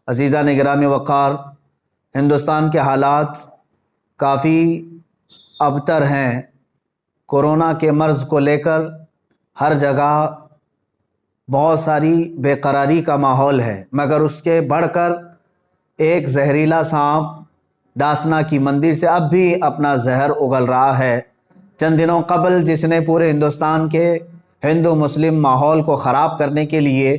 عزیزان گرامی وقار، ہندوستان کے حالات کافی ابتر ہیں۔ کورونا کے مرض کو لے کر ہر جگہ بہت ساری بے قراری کا ماحول ہے، مگر اس کے بڑھ کر ایک زہریلا سانپ ڈاسنا کی مندر سے اب بھی اپنا زہر اگل رہا ہے۔ چند دنوں قبل جس نے پورے ہندوستان کے ہندو مسلم ماحول کو خراب کرنے کے لیے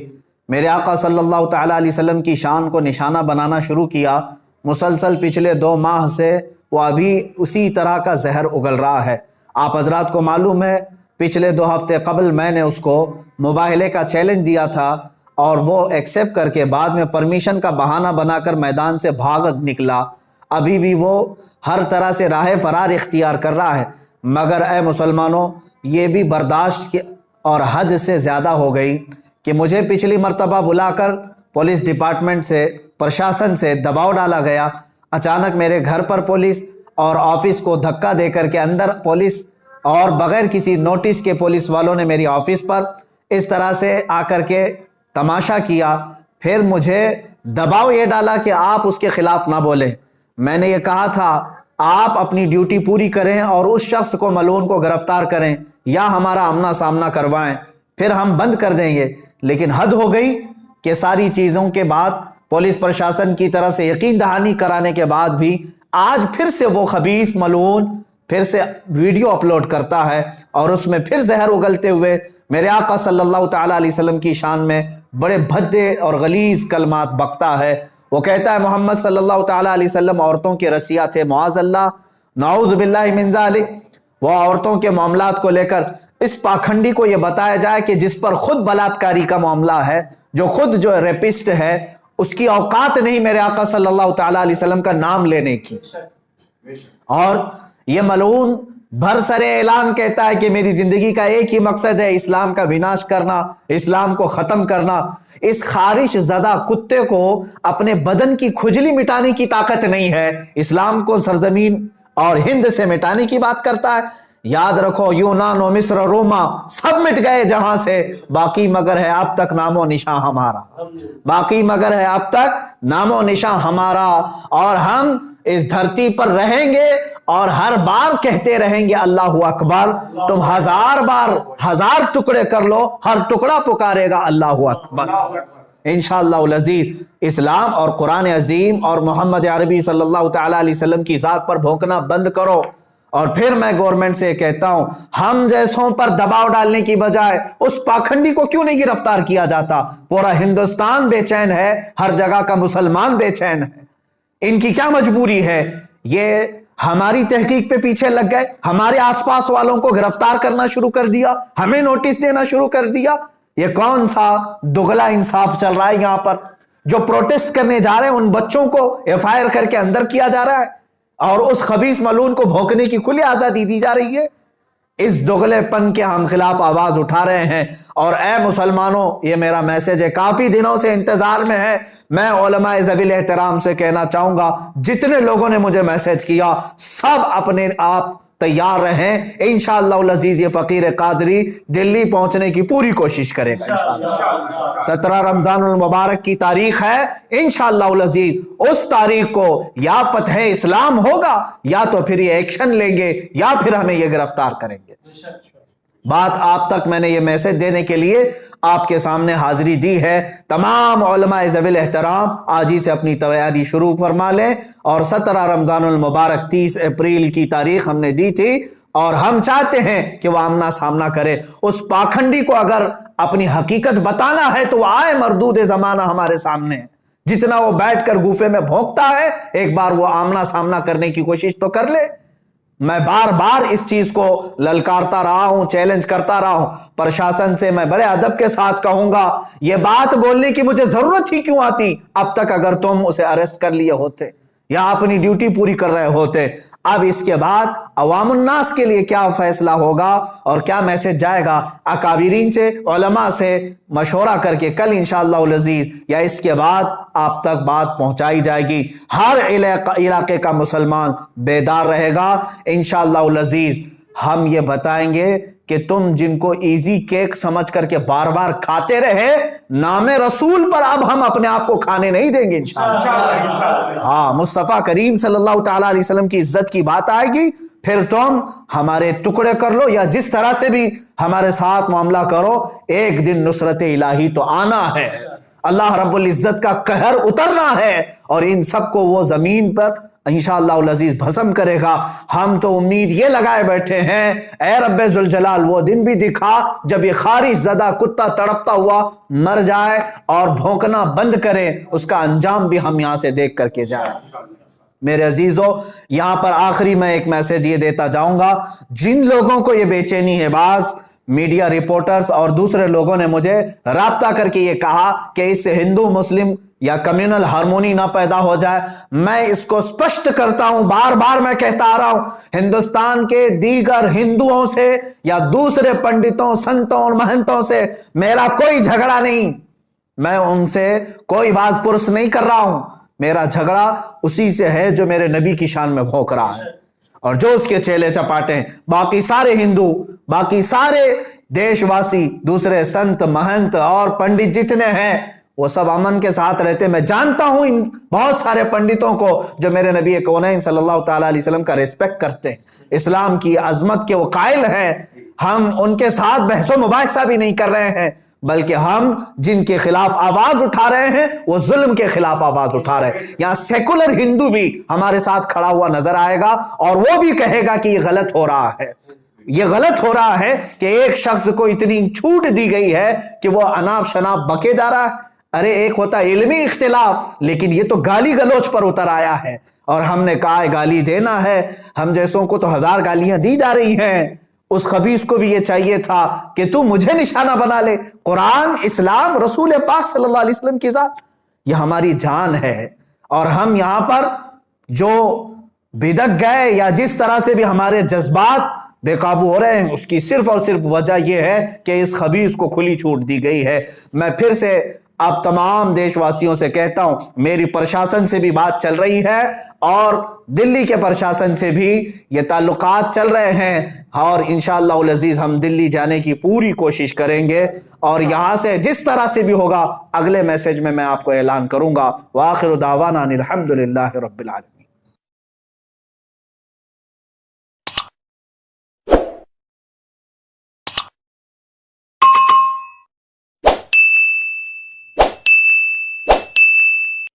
میرے آقا صلی اللہ تعالیٰ علیہ وسلم کی شان کو نشانہ بنانا شروع کیا، مسلسل پچھلے 2 ماہ سے وہ ابھی اسی طرح کا زہر اگل رہا ہے۔ آپ حضرات کو معلوم ہے پچھلے 2 ہفتے قبل میں نے اس کو مباہلے کا چیلنج دیا تھا اور وہ ایکسیپٹ کر کے بعد میں پرمیشن کا بہانہ بنا کر میدان سے بھاگ نکلا۔ ابھی بھی وہ ہر طرح سے راہ فرار اختیار کر رہا ہے، مگر اے مسلمانوں، یہ بھی برداشت اور حد سے زیادہ ہو گئی کہ مجھے پچھلی مرتبہ بلا کر پولیس ڈپارٹمنٹ سے، پرشاسن سے دباؤ ڈالا گیا۔ اچانک میرے گھر پر پولیس اور آفس کو دھکا دے کر کے اندر پولیس اور بغیر کسی نوٹس کے پولیس والوں نے میری آفس پر اس طرح سے آ کر کے تماشا کیا۔ پھر مجھے دباؤ یہ ڈالا کہ آپ اس کے خلاف نہ بولیں۔ میں نے یہ کہا تھا آپ اپنی ڈیوٹی پوری کریں اور اس شخص کو ملعون کو گرفتار کریں یا ہمارا آمنا سامنا کروائیں، پھر ہم بند کر دیں گے۔ لیکن حد ہو گئی کہ ساری چیزوں کے بعد پولیس پرشاسن کی طرف سے یقین دہانی کرانے کے بعد بھی آج پھر سے وہ خبیث ملعون پھر سے ویڈیو اپلوڈ کرتا ہے اور اس میں پھر زہر اگلتے ہوئے میرے آقا صلی اللہ تعالیٰ علیہ وسلم کی شان میں بڑے بھدے اور غلیظ کلمات بکتا ہے۔ وہ کہتا ہے محمد صلی اللہ تعالیٰ علیہ وسلم عورتوں کے رسیہ تھے، معاذ اللہ، نعوذ باللہ من ذالک۔ وہ عورتوں کے معاملات کو لے کر اس پاکھنڈی کو یہ بتایا جائے کہ جس پر خود بلاತ್ಕಾری کا معاملہ ہے، جو خود جو ریپسٹ ہے، اس کی اوقات نہیں میرے آقا صلی اللہ تعالیٰ علیہ وسلم کا نام لینے کی۔ اور یہ ملعون بھرسرے اعلان کہتا ہے کہ میری زندگی کا ایک ہی مقصد ہے اسلام کا وناش کرنا، اسلام کو ختم کرنا۔ اس خارش زدہ کتے کو اپنے بدن کی کھجلی مٹانے کی طاقت نہیں ہے، اسلام کو سرزمین اور ہند سے مٹانے کی بات کرتا ہے۔ یاد رکھو یونان و مصر و روما سب مٹ گئے جہاں سے، باقی مگر ہے اب تک نام و نشاں ہمارا، باقی مگر ہے اب تک نام و نشاں ہمارا، اور ہم اس دھرتی پر رہیں گے اور ہر بار کہتے رہیں گے اللہ اکبر۔ تم 1000 بار 1000 ٹکڑے کر لو، ہر ٹکڑا پکارے گا اللہ اکبر۔ انشاءاللہ العزیز اسلام اور قرآن عظیم اور محمد عربی صلی اللہ تعالیٰ علیہ وسلم کی ذات پر بھونکنا بند کرو۔ اور پھر میں گورنمنٹ سے کہتا ہوں ہم جیسوں پر دباؤ ڈالنے کی بجائے اس پاکھنڈی کو کیوں نہیں گرفتار کیا جاتا؟ پورا ہندوستان بے چین ہے، ہر جگہ کا مسلمان بے چین ہے، ان کی کیا مجبوری ہے؟ یہ ہماری تحقیق پہ پیچھے لگ گئے، ہمارے آس پاس والوں کو گرفتار کرنا شروع کر دیا، ہمیں نوٹس دینا شروع کر دیا۔ یہ کون سا دگلا انصاف چل رہا ہے یہاں پر؟ جو پروٹیسٹ کرنے جا رہے ہیں ان بچوں کو FIR کر کے اندر کیا جا رہا ہے اور اس خبیث ملعون کو بھونکنے کی کھلی آزادی دی جا رہی ہے۔ اس دگلے پن کے ہم خلاف آواز اٹھا رہے ہیں۔ اور اے مسلمانوں، یہ میرا میسج ہے، کافی دنوں سے انتظار میں ہے۔ میں علماء ذوی الاحترام سے کہنا چاہوں گا جتنے لوگوں نے مجھے میسج کیا سب اپنے آپ تیار رہیں، انشاءاللہ العزیز یہ فقیر قادری دلی پہنچنے کی پوری کوشش کرے گا انشاءاللہ۔ 17 رمضان المبارک کی تاریخ ہے، انشاءاللہ العزیز اس تاریخ کو یا فتح اسلام ہوگا یا تو پھر یہ ایکشن لیں گے یا پھر ہمیں یہ گرفتار کریں گے۔ بات آپ تک میں نے یہ میسج دینے کے لیے آپ کے سامنے حاضری دی ہے۔ تمام علماء ذوی الاحترام آج ہی سے اپنی تیاری شروع فرما لیں، اور 17 رمضان المبارک 30 اپریل کی تاریخ ہم نے دی تھی اور ہم چاہتے ہیں کہ وہ آمنا سامنا کرے۔ اس پاکھنڈی کو اگر اپنی حقیقت بتانا ہے تو وہ آئے، مردود زمانہ ہمارے سامنے ہے۔ جتنا وہ بیٹھ کر گوفے میں بھونکتا ہے ایک بار وہ آمنا سامنا کرنے کی کوشش تو کر لے۔ میں بار بار اس چیز کو للکارتا رہا ہوں، چیلنج کرتا رہا ہوں۔ پرشاسن سے میں بڑے ادب کے ساتھ کہوں گا یہ بات بولنے کی مجھے ضرورت ہی کیوں آتی اب تک، اگر تم اسے اریسٹ کر لیے ہوتے یا اپنی ڈیوٹی پوری کر رہے ہوتے۔ اب اس کے بعد عوام الناس کے لیے کیا فیصلہ ہوگا اور کیا میسج جائے گا، اکابرین سے، علماء سے مشورہ کر کے کل انشاءاللہ العزیز یا اس کے بعد آپ تک بات پہنچائی جائے گی۔ ہر علاقے کا مسلمان بیدار رہے گا انشاءاللہ العزیز۔ ہم یہ بتائیں گے کہ تم جن کو ایزی کیک سمجھ کر کے بار بار کھاتے رہے، نام رسول پر اب ہم اپنے آپ کو کھانے نہیں دیں گے انشاءاللہ۔ ہاں، مصطفیٰ کریم صلی اللہ تعالیٰ علیہ وسلم کی عزت کی بات آئے گی، پھر تم ہمارے ٹکڑے کر لو یا جس طرح سے بھی ہمارے ساتھ معاملہ کرو، ایک دن نصرت الہی تو آنا ہے، اللہ رب العزت کا قہر اترنا ہے، اور ان سب کو وہ زمین پر انشاءاللہ العزیز بھسم کرے گا۔ ہم تو امید یہ لگائے بیٹھے ہیں، اے رب ذوالجلال وہ دن بھی دکھا جب یہ خارش زدہ کتا تڑپتا ہوا مر جائے اور بھونکنا بند کرے، اس کا انجام بھی ہم یہاں سے دیکھ کر کے جائیں۔ میرے عزیزو، یہاں پر آخری میں ایک میسج یہ دیتا جاؤں گا، جن لوگوں کو یہ بے چینی ہے، بعض میڈیا رپورٹرز اور دوسرے لوگوں نے مجھے رابطہ کر کے یہ کہا کہ اس سے ہندو مسلم یا کمیونل ہارمونی نہ پیدا ہو جائے، میں اس کو سپشٹ کرتا ہوں، بار بار میں کہتا آ رہا ہوں، ہندوستان کے دیگر ہندوؤں سے یا دوسرے پنڈتوں، سنتوں اور مہنتوں سے میرا کوئی جھگڑا نہیں، میں ان سے کوئی باز پرس نہیں کر رہا ہوں، میرا جھگڑا اسی سے ہے جو میرے نبی کی شان میں بھونک رہا ہے اور جو اس کے چیلے چپاٹے ہیں۔ باقی سارے ہندو، باقی سارے دیش واسی، دوسرے سنت مہنت اور پنڈت جتنے ہیں، وہ سب امن کے ساتھ رہتے۔ میں جانتا ہوں ان بہت سارے پنڈتوں کو جو میرے نبی کونین صلی اللہ تعالیٰ علیہ وسلم کا ریسپیکٹ کرتے ہیں، اسلام کی عظمت کے وہ قائل ہیں، ہم ان کے ساتھ بحث و مباحثہ بھی نہیں کر رہے ہیں، بلکہ ہم جن کے خلاف آواز اٹھا رہے ہیں وہ ظلم کے خلاف آواز اٹھا رہے ہیں۔ یہاں سیکولر ہندو بھی ہمارے ساتھ کھڑا ہوا نظر آئے گا اور وہ بھی کہے گا کہ یہ غلط ہو رہا ہے، یہ غلط ہو رہا ہے کہ ایک شخص کو اتنی چھوٹ دی گئی ہے کہ وہ اناپ شناپ بکے جا رہا ہے۔ ارے ایک ہوتا علمی اختلاف، لیکن یہ تو گالی گلوچ پر اتر آیا ہے، اور ہم نے کہا گالی دینا ہے، ہم جیسوں کو تو 1000 گالیاں دی جا رہی ہیں، اس خبیث کو بھی یہ چاہیے تھا کہ تو مجھے نشانہ بنا لے۔ قرآن، اسلام، رسول پاک صلی اللہ علیہ وسلم کی ذات، یہ ہماری جان ہے، اور ہم یہاں پر جو بدک گئے یا جس طرح سے بھی ہمارے جذبات بے قابو ہو رہے ہیں، اس کی صرف اور صرف وجہ یہ ہے کہ اس خبیث کو کھلی چھوٹ دی گئی ہے۔ میں پھر سے اب تمام دیش واسیوں سے کہتا ہوں، میری پرشاسن سے بھی بات چل رہی ہے اور دلی کے پرشاسن سے بھی یہ تعلقات چل رہے ہیں، اور انشاءاللہ العزیز ہم دلی جانے کی پوری کوشش کریں گے، اور یہاں سے جس طرح سے بھی ہوگا اگلے میسج میں آپ کو اعلان کروں گا۔ وآخر دعوانا الحمدللہ رب العالمین۔